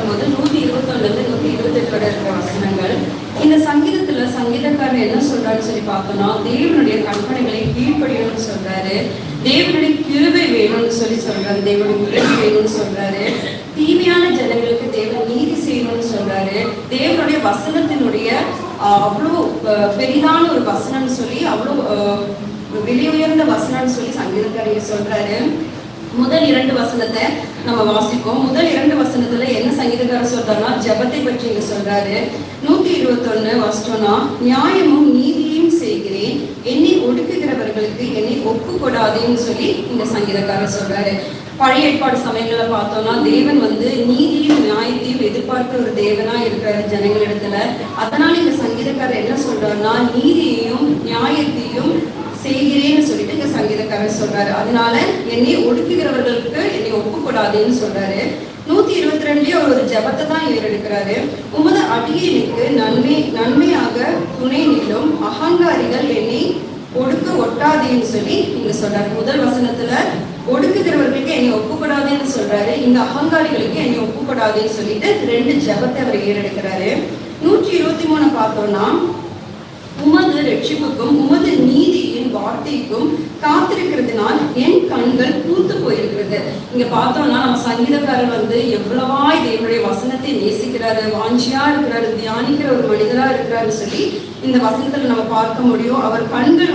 பார்க்கும்போது 121-128 வரை இருக்கிற வசனங்கள். இந்த சங்கீதத்துல சங்கீதக்காரர் என்ன சொல்றாருன்னு சொல்லி பார்த்தோம்னா, தேவனுடைய கற்பனைகளை கீழ்ப்படியணும்னு சொல்றாரு, தேவனுடைய கிருபை வேணும்னு சொல்றாரு, தேவனுடைய கிருபை வேணும்னு சொல்றாரு, தீமையான ஜனங்களுக்கு தேவன் நீதி செய்யணும்னு சொல்றாரு, தேவனுடைய வசனத்தினுடைய அவ்வளோ பெரிதான ஒரு வசனம்னு சொல்லி அவ்வளோ விலை உயர்ந்த வசனம்னு சொல்லி சங்கீதக்காரர் சொல்றாரு. முதல் 2 வசனத்தை நம்ம வாசிப்போம். முதல் 2 வசனத்துல என்ன சங்கீதக்காரர் சொல்றாருன்னா, ஜெபத்தை பற்றி இங்க சொல்றாரு. 121 வசனம்னா, நியாயமும் நீதியும் செய்கிறேன், என்னை ஒடுக்குகிறவர்களுக்கு என்னை ஒப்பு கொடாதேன்னு சொல்லி இந்த சங்கீதக்காரர் சொல்றாரு. பழைய ஏற்பாடு சமயங்களை பார்த்தோம்னா தேவன் நீதியும் நியாயத்தையும் எதிர்பார்த்த ஒரு தேவனா இருக்கிறாரு ஜனங்களிடத்துல. அதனால இந்த சங்கீதக்காரர் என்ன சொல்றாருன்னா, நீதியையும் நியாயத்தையும் செய்கிறேன்னு சொல்லிட்டு இந்த சங்கீதக்காரர் சொல்றாரு. அதனால என்னை ஒடுக்குகிறவர்களுக்கு என்னை ஒப்புக்கூடாதுன்னு சொல்றாரு. 122 அவர் ஒரு ஜபத்தை தான் ஏறெடுக்கிறாரு. உமது அடியேனுக்கு நன்மையாக துணை நிலும், அகங்காரிகள் என்னை ஒடுக்க ஒட்டாதேன்னு சொல்லி இங்க சொல்றாரு. முதல் வசனத்துல ஒடுக்குகிறவர்களுக்கு என்னை ஒப்புக்கூடாதுன்னு சொல்றாரு, இங்க அகங்காரிகளுக்கு என்னை ஒப்புக்கூடாதுன்னு சொல்லிட்டு 2 ஜபத்தை அவர் ஏறெடுக்கிறாரு. 123 பார்த்தோம்னா, உமது ரட்சிப்புக்கும் உமது நீதியின் வார்த்தைக்கும் காத்திருக்கிறதுனால் என் கண்கள் பூத்து போயிருக்கிறது. இங்க பார்த்தோம்னா நம்ம சங்கீதக்காரர் எவ்வளவாய் தேவனுடைய வசனத்தை நேசிக்கிறாரு, வாஞ்சியா இருக்கிறாரு, தியானிக்கிற ஒரு மனிதரா இருக்கிறாருன்னு சொல்லி இந்த வசனத்துல நம்ம பார்க்க முடியும். அவர் கண்கள்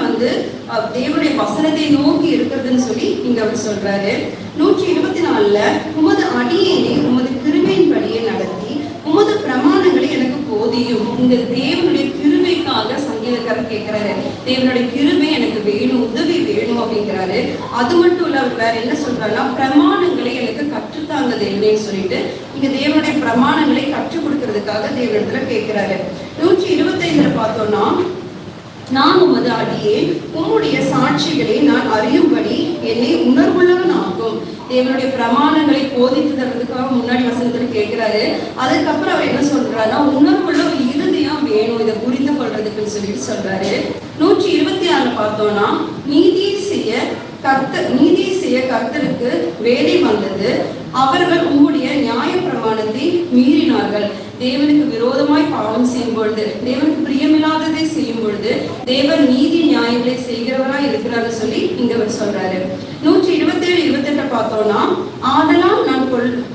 தேவனுடைய வசனத்தை நோக்கி இருக்கிறதுன்னு சொல்லி இங்க அவர் சொல்றாரு. 124 உமது அடியேனை உமது கிருபையின் படியே நடத்தி உமது பிரமாணங்களை எனக்கு போதியும். இந்த தேவனுடைய கிருபைக்காக சங்கீதக்காரர் கேட்கிறாரு, தேவனுடைய கிருபை எனக்கு வேணும், உதவி வேணும் அப்படிங்கிறாரு. அது மட்டும் இல்ல, அவர் வேற என்ன சொல்றாருன்னா, பிரமாணங்களை எனக்கு கற்றுத்தாங்க தேவனேன்னு சொல்லிட்டு இங்க தேவனுடைய பிரமாணங்களை கற்றுக் கொடுக்கறதுக்காக தேவனிடத்துல கேட்கிறாரு. 125 பார்த்தோம்னா, நான் உமது அடியே உம்முடைய சாட்சிகளை நான் அறியும்படி என்னை உணர்வுள்ளவன் ஆகும். தேவனுடைய பிரமாணங்களை போதித்து தரதுக்காக முன்னாடி வசனத்துல கேட்கிறாரு. அதுக்கப்புறம் அவர் என்ன சொல்றாருன்னா, உணர்வுள்ள ஒரு இருதயம் வேணும் இதை புரிந்து கொள்றதுக்குன்னு சொல்லிட்டு சொல்றாரு. 126 பார்த்தோம்னா, நீதி செய்ய கர்த்தருக்கு வேலை வந்தது, அவர்கள் உம்முடைய நியாய பிரமாணத்தை மீறினார்கள். தேவனுக்கு விரோதமாய் பாவம் செய்யும் பொழுது, தேவனுக்கு பிரியமில்லாததை செய்யும் பொழுது தேவன் நீதி நியாயங்களை செய்கிறவராய் இருக்கிறாரு சொல்லி இங்க அவர் சொல்றாரு. 127-28 பார்த்தோம்னா, ஆதலால் நான்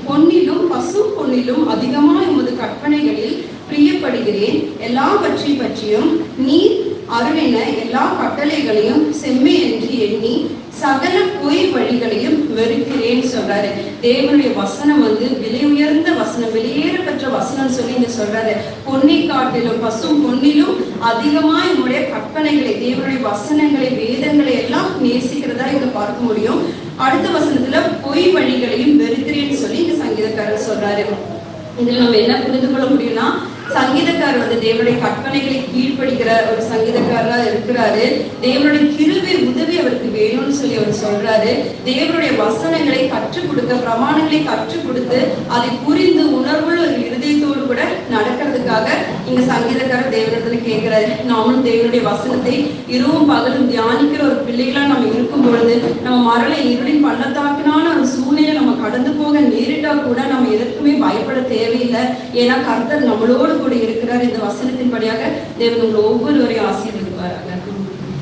பொன்னிலும் பசு பொன்னிலும் அதிகமாய் உமது கற்பனைகளில் பிரியப்படுகிறேன், எல்லாவற்றை பற்றியும் நீர் அருளின எல்லா கட்டளைகளையும் செம்மை என்று எண்ணி சகல பொய் வழிகளையும் வெறுக்கிறேன்னு சொல்றாரு. தேவனுடைய வசனம் விலை உயர்ந்த வசனம், வெளியேறப்பெற்ற வசனம் சொல்லி இங்க சொல்றாரு. பொன்னை காட்டிலும் பசும் பொன்னிலும் அதிகமாய் உங்களுடைய கற்பனைகளை, தேவனுடைய வசனங்களை, வேதங்களை எல்லாம் நேசிக்கிறதா இங்க பார்க்க முடியும். அடுத்த வசனத்துல பொய் வழிகளையும் வெறுக்கிறேன்னு சொல்லி இந்த சங்கீதக்காரர் சொல்றாரு. இதுல நம்ம என்ன புரிந்து கொள்ள முடியும்னா, சங்கீதக்காரர் தேவனுடைய கற்பனைகளை கீழ்ப்படுகிற ஒரு சங்கீதக்காரரா இருக்கிறாரு. தேவனுடைய கிருபை உதவி அவருக்கு வேணும்னு சொல்லி அவர் சொல்றாரு. தேவனுடைய வசனங்களை கற்றுக் கொடுக்க, பிரமாணங்களை கற்றுக் கொடுத்து அதை புரிந்து உணர்வுள்ள ஒரு இருதயத்தோடு கூட நடக்கிறதுக்காக இங்க சங்கீதக்காரர் தேவனிடத்துல கேட்கிறாரு. நாமும் தேவனுடைய வசனத்தை இரவும் பகலும் தியானிக்கிற ஒரு பிள்ளைகளா நம்ம இருக்கும் பொழுது, நம்ம மரண இருளின் பள்ளத்தாக்கினான ஒரு சூழ்நிலை நம்ம கடந்து போக நேரிட்டா கூட நம்ம எதற்குமே பயப்பட தேவையில்லை. ஏன்னா கர்த்தர் நம்மளோடு கூட இருக்கிறார். இந்த வசனத்தின் படியாக தேவன் உங்கள் ஒவ்வொருவரையும் ஆசீர்வதிப்பாராக.